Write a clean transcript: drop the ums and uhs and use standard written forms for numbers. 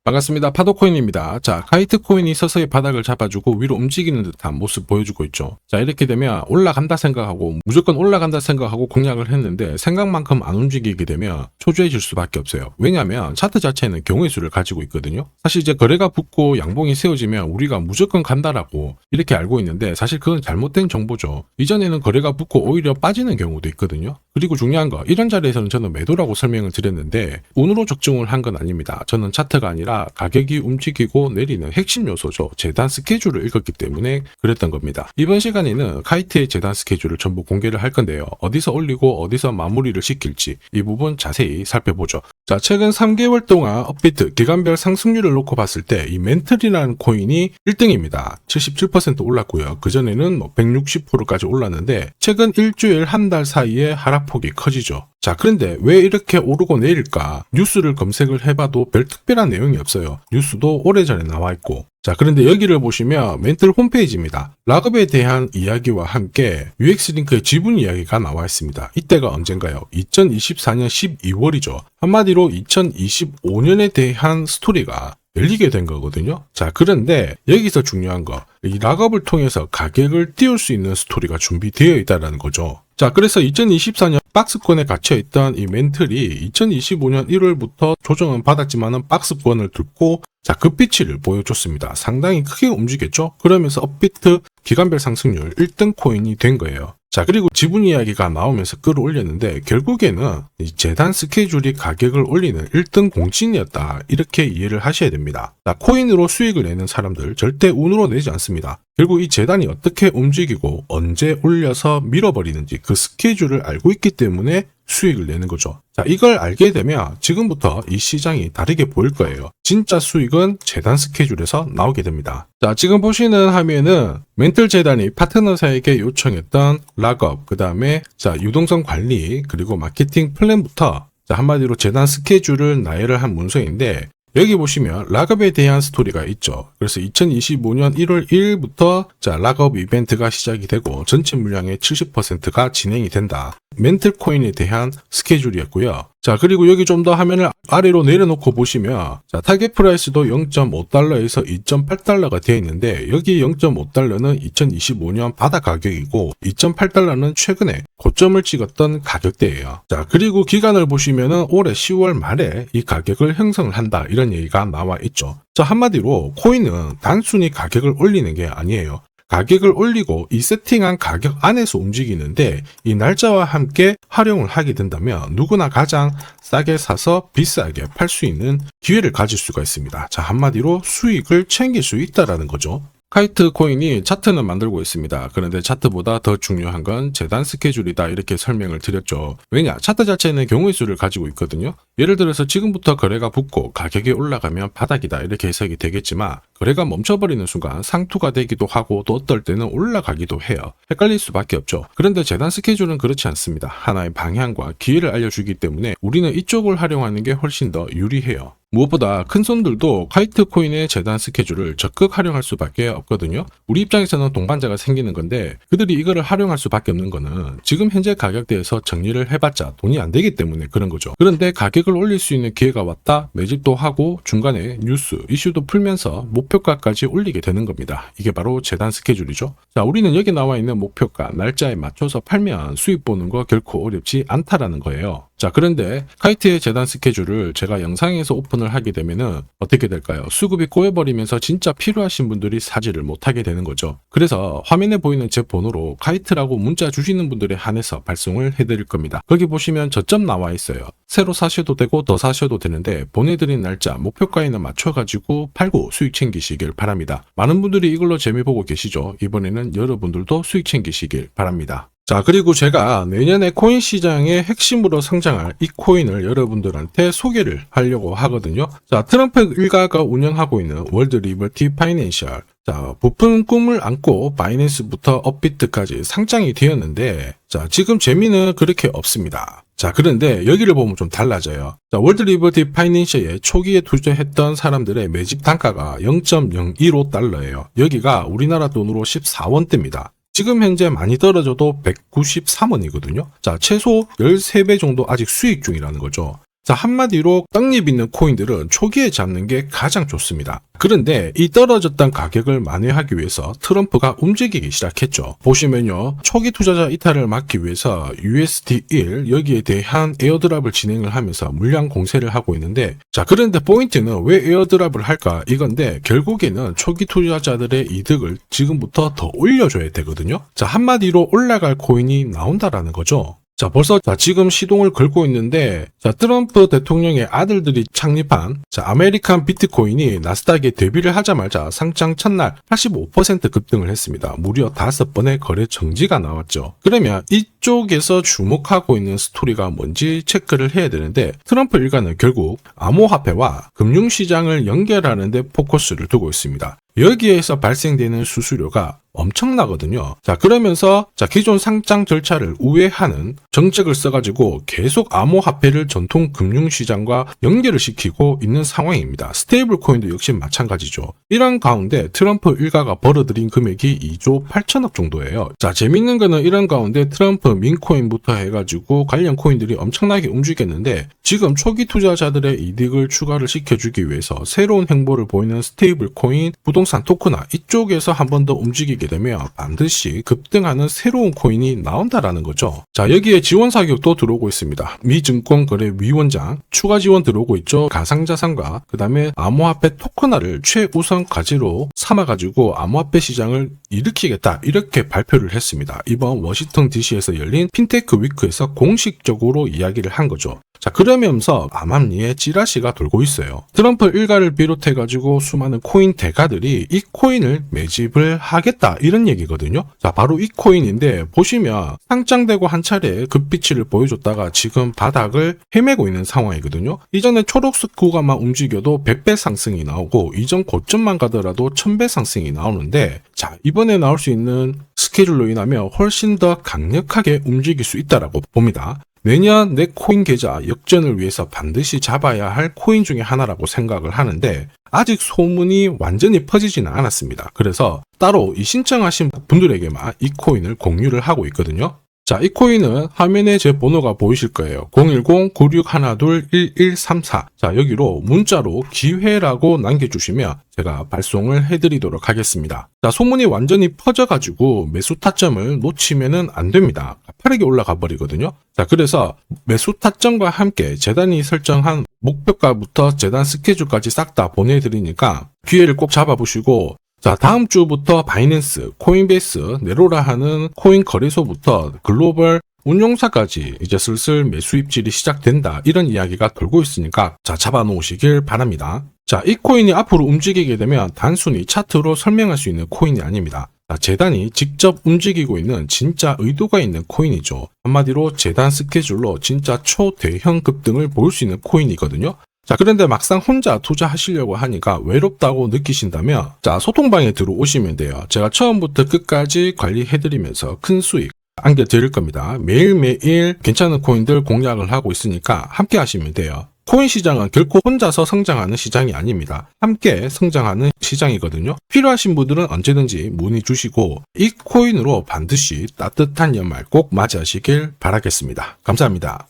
반갑습니다. 파도코인입니다. 자, 카이트 코인이 서서히 바닥을 잡아주고 위로 움직이는 듯한 모습 보여주고 있죠. 자, 이렇게 되면 올라간다 생각하고 무조건 올라간다 생각하고 공략을 했는데 생각만큼 안 움직이게 되면 초조해질 수밖에 없어요. 왜냐하면 차트 자체는 경우의 수를 가지고 있거든요. 사실 이제 거래가 붙고 양봉이 세워지면 우리가 무조건 간다라고 이렇게 알고 있는데 사실 그건 잘못된 정보죠. 이전에는 거래가 붙고 오히려 빠지는 경우도 있거든요. 그리고 중요한 거, 이런 자리에서는 저는 매도라고 설명을 드렸는데 운으로 적중을 한 건 아닙니다. 저는 차트가 아니라 가격이 움직이고 내리는 핵심 요소죠. 재단 스케줄을 읽었기 때문에 그랬던 겁니다. 이번 시간에는 카이트의 재단 스케줄을 전부 공개를 할 건데요. 어디서 올리고 어디서 마무리를 시킬지 이 부분 자세히 살펴보죠. 자, 최근 3개월 동안 업비트 기간별 상승률을 놓고 봤을 때 이 멘틀이라는 코인이 1등입니다. 77% 올랐고요. 그전에는 160%까지 올랐는데 최근 일주일 한 달 사이에 하락폭이 커지죠. 자, 그런데 왜 이렇게 오르고 내릴까? 뉴스를 검색을 해봐도 별 특별한 내용이 없어요. 뉴스도 오래전에 나와 있고. 자, 그런데 여기를 보시면 멘틀 홈페이지입니다. 락업에 대한 이야기와 함께 UX링크의 지분 이야기가 나와 있습니다. 이때가 언젠가요? 2024년 12월이죠. 한마디로 2025년에 대한 스토리가 열리게 된 거거든요. 자, 그런데 여기서 중요한 거, 이 락업을 통해서 가격을 띄울 수 있는 스토리가 준비되어 있다는 거죠. 자, 그래서 2024년 박스권에 갇혀있던 이 멘틀이 2025년 1월부터 조정은 받았지만은 박스권을 뚫고 자, 급비치를 보여줬습니다. 상당히 크게 움직였죠? 그러면서 업비트 기간별 상승률 1등 코인이 된 거예요. 자, 그리고 지분 이야기가 나오면서 끌어올렸는데 결국에는 이 재단 스케줄이 가격을 올리는 1등 공신이었다. 이렇게 이해를 하셔야 됩니다. 자, 코인으로 수익을 내는 사람들 절대 운으로 내지 않습니다. 결국 이 재단이 어떻게 움직이고 언제 올려서 밀어버리는지 그 스케줄을 알고 있기 때문에 수익을 내는 거죠. 자, 이걸 알게 되면 지금부터 이 시장이 다르게 보일 거예요. 진짜 수익은 재단 스케줄에서 나오게 됩니다. 자, 지금 보시는 화면은 멘틀 재단이 파트너사에게 요청했던 락업, 그 다음에 자, 유동성 관리, 그리고 마케팅 플랜부터 자, 한마디로 재단 스케줄을 나열을 한 문서인데 여기 보시면 락업에 대한 스토리가 있죠. 그래서 2025년 1월 1일부터 자, 락업 이벤트가 시작이 되고 전체 물량의 70%가 진행이 된다. 멘틀 코인에 대한 스케줄이었고요. 자, 그리고 여기 좀 더 화면을 아래로 내려놓고 보시면 자, 타겟 프라이스도 0.5달러에서 2.8달러가 되어 있는데 여기 0.5달러는 2025년 바다 가격이고 2.8달러는 최근에 고점을 찍었던 가격대예요. 자, 그리고 기간을 보시면은 올해 10월 말에 이 가격을 형성을 한다. 이런 얘기가 나와 있죠. 자, 한마디로 코인은 단순히 가격을 올리는 게 아니에요. 가격을 올리고 이 세팅한 가격 안에서 움직이는데 이 날짜와 함께 활용을 하게 된다면 누구나 가장 싸게 사서 비싸게 팔 수 있는 기회를 가질 수가 있습니다. 자, 한마디로 수익을 챙길 수 있다라는 거죠. 카이트 코인이 차트는 만들고 있습니다. 그런데 차트보다 더 중요한 건 재단 스케줄이다 이렇게 설명을 드렸죠. 왜냐? 차트 자체는 경우의 수를 가지고 있거든요. 예를 들어서 지금부터 거래가 붙고 가격이 올라가면 바닥이다 이렇게 해석이 되겠지만 거래가 멈춰버리는 순간 상투가 되기도 하고 또 어떨 때는 올라가기도 해요. 헷갈릴 수밖에 없죠. 그런데 재단 스케줄은 그렇지 않습니다. 하나의 방향과 기회를 알려주기 때문에 우리는 이쪽을 활용하는 게 훨씬 더 유리해요. 무엇보다 큰 손들도 카이트 코인의 재단 스케줄을 적극 활용할 수밖에 없거든요. 우리 입장에서는 동반자가 생기는 건데 그들이 이거를 활용할 수밖에 없는 거는 지금 현재 가격대에서 정리를 해봤자 돈이 안 되기 때문에 그런 거죠. 그런데 가격을 올릴 수 있는 기회가 왔다, 매집도 하고 중간에 뉴스, 이슈도 풀면서 목표가까지 올리게 되는 겁니다. 이게 바로 재단 스케줄이죠. 자, 우리는 여기 나와 있는 목표가, 날짜에 맞춰서 팔면 수익 보는 거 결코 어렵지 않다라는 거예요. 자, 그런데 카이트의 재단 스케줄을 제가 영상에서 오픈을 하게 되면은 어떻게 될까요? 수급이 꼬여버리면서 진짜 필요하신 분들이 사지를 못하게 되는 거죠. 그래서 화면에 보이는 제 번호로 카이트라고 문자 주시는 분들에 한해서 발송을 해드릴 겁니다. 거기 보시면 저점 나와 있어요. 새로 사셔도 되고 더 사셔도 되는데 보내드린 날짜, 목표가에는 맞춰가지고 팔고 수익 챙기시길 바랍니다. 많은 분들이 이걸로 재미 보고 계시죠? 이번에는 여러분들도 수익 챙기시길 바랍니다. 자, 그리고 제가 내년에 코인 시장의 핵심으로 성장할 이 코인을 여러분들한테 소개를 하려고 하거든요. 자, 트럼프 일가가 운영하고 있는 월드 리버티 파이낸셜. 자, 부푼 꿈을 안고 바이낸스부터 업비트까지 상장이 되었는데 자, 지금 재미는 그렇게 없습니다. 자, 그런데 여기를 보면 좀 달라져요. 자, 월드 리버티 파이낸셜에 초기에 투자했던 사람들의 매집 단가가 0.015달러예요. 여기가 우리나라 돈으로 14원대입니다. 지금 현재 많이 떨어져도 193원이거든요. 자, 최소 13배 정도 아직 수익 중이라는 거죠. 자, 한마디로 떡잎 있는 코인들은 초기에 잡는 게 가장 좋습니다. 그런데 이 떨어졌던 가격을 만회하기 위해서 트럼프가 움직이기 시작했죠. 보시면요, 초기 투자자 이탈을 막기 위해서 USD1 여기에 대한 에어드랍을 진행을 하면서 물량 공세를 하고 있는데, 자, 그런데 포인트는 왜 에어드랍을 할까 이건데, 결국에는 초기 투자자들의 이득을 지금부터 더 올려줘야 되거든요. 자, 한마디로 올라갈 코인이 나온다라는 거죠. 자, 벌써 지금 시동을 걸고 있는데, 트럼프 대통령의 아들들이 창립한 아메리칸 비트코인이 나스닥에 데뷔를 하자마자 상장 첫날 85% 급등을 했습니다. 무려 5번의 거래 정지가 나왔죠. 그러면 이쪽에서 주목하고 있는 스토리가 뭔지 체크를 해야 되는데, 트럼프 일가는 결국 암호화폐와 금융시장을 연결하는 데 포커스를 두고 있습니다. 여기에서 발생되는 수수료가 엄청나거든요. 자, 그러면서 기존 상장 절차를 우회하는 정책을 써가지고 계속 암호화폐를 전통 금융시장과 연결을 시키고 있는 상황입니다. 스테이블 코인도 역시 마찬가지죠. 이런 가운데 트럼프 일가가 벌어들인 금액이 2조 8천억 정도예요. 자, 재밌는 거는 이런 가운데 트럼프 민코인부터 해가지고 관련 코인들이 엄청나게 움직였는데, 지금 초기 투자자들의 이득을 추가를 시켜주기 위해서 새로운 행보를 보이는 스테이블 코인, 부동산 토크나 이쪽에서 한 번 더 움직이게 되면 반드시 급등하는 새로운 코인이 나온다라는 거죠. 자, 여기에 지원 사격도 들어오고 있습니다. 미 증권거래위원장 추가 지원 들어오고 있죠. 가상자산과 그 다음에 암호화폐 토큰화를 최우선 과제로 삼아가지고 암호화폐 시장을 일으키겠다, 이렇게 발표를 했습니다. 이번 워싱턴 DC에서 열린 핀테크 위크에서 공식적으로 이야기를 한 거죠. 자, 그러면서 암암리에 찌라시가 돌고 있어요. 트럼프 일가를 비롯해가지고 수많은 코인 대가들이 이 코인을 매집을 하겠다, 이런 얘기거든요. 자, 바로 이 코인인데, 보시면 상장되고 한 차례 급비치를 보여줬다가 지금 바닥을 헤매고 있는 상황이거든요. 이전에 초록색 구간만 움직여도 100배 상승이 나오고, 이전 고점만 가더라도 1000배 상승이 나오는데, 자, 이번에 나올 수 있는 스케줄로 인하면 훨씬 더 강력하게 움직일 수 있다라고 봅니다. 내년 내 코인 계좌 역전을 위해서 반드시 잡아야 할 코인 중에 하나라고 생각을 하는데, 아직 소문이 완전히 퍼지지는 않았습니다. 그래서 따로 이 신청하신 분들에게만 이 코인을 공유를 하고 있거든요. 자, 이 코인은 화면에 제 번호가 보이실 거예요. 010-9612-1134. 자, 여기로 문자로 기회라고 남겨주시면 제가 발송을 해드리도록 하겠습니다. 자, 소문이 완전히 퍼져가지고 매수 타점을 놓치면은 안 됩니다. 빠르게 올라가 버리거든요. 자, 그래서 매수 타점과 함께 재단이 설정한 목표가부터 재단 스케줄까지 싹 다 보내드리니까 기회를 꼭 잡아보시고, 자, 다음 주부터 바이낸스, 코인베이스, 네로라 하는 코인 거래소부터 글로벌 운용사까지 이제 슬슬 매수 입질이 시작된다, 이런 이야기가 돌고 있으니까 자, 잡아놓으시길 바랍니다. 자, 이 코인이 앞으로 움직이게 되면 단순히 차트로 설명할 수 있는 코인이 아닙니다. 자, 재단이 직접 움직이고 있는 진짜 의도가 있는 코인이죠. 한마디로 재단 스케줄로 진짜 초대형 급등을 볼 수 있는 코인이거든요. 자, 그런데 막상 혼자 투자하시려고 하니까 외롭다고 느끼신다면, 자, 소통방에 들어오시면 돼요. 제가 처음부터 끝까지 관리해드리면서 큰 수익 안겨드릴 겁니다. 매일매일 괜찮은 코인들 공략을 하고 있으니까 함께 하시면 돼요. 코인 시장은 결코 혼자서 성장하는 시장이 아닙니다. 함께 성장하는 시장이거든요. 필요하신 분들은 언제든지 문의 주시고, 이 코인으로 반드시 따뜻한 연말 꼭 맞이하시길 바라겠습니다. 감사합니다.